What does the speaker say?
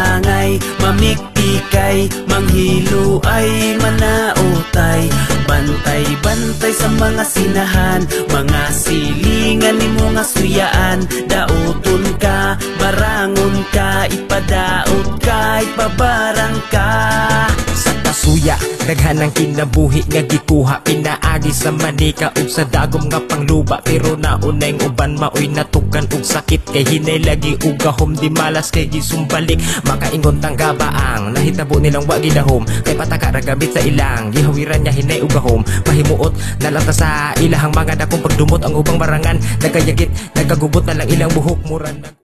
angay, mamikpikay, manghilo ay manaotay. Bantay-bantay sa mga sinahan, mga silingan ni mga suyaan. Daoton ka, barangon ka, ipadaot ka, ipabarang ka. Sa kasuya, daghan ang kinabuhi nga gikuha, pinaagi sa manika ug sa dagom nga pangluba. Pero naunay ng uban maoy natukan ug sakit, kay hinay lagi ug gahom di malas kay gisumbalik. Makaingon tang gabaang nahitabo nilang wa gidahom, kay pataka ra gamit sa ilang gihawiran nya hinay ug gahom. Mahimuot nalata sa ilahang mga dakong pagdumot ang ubang barangan, nagayagit nagagubot na lang ilang buhok muran.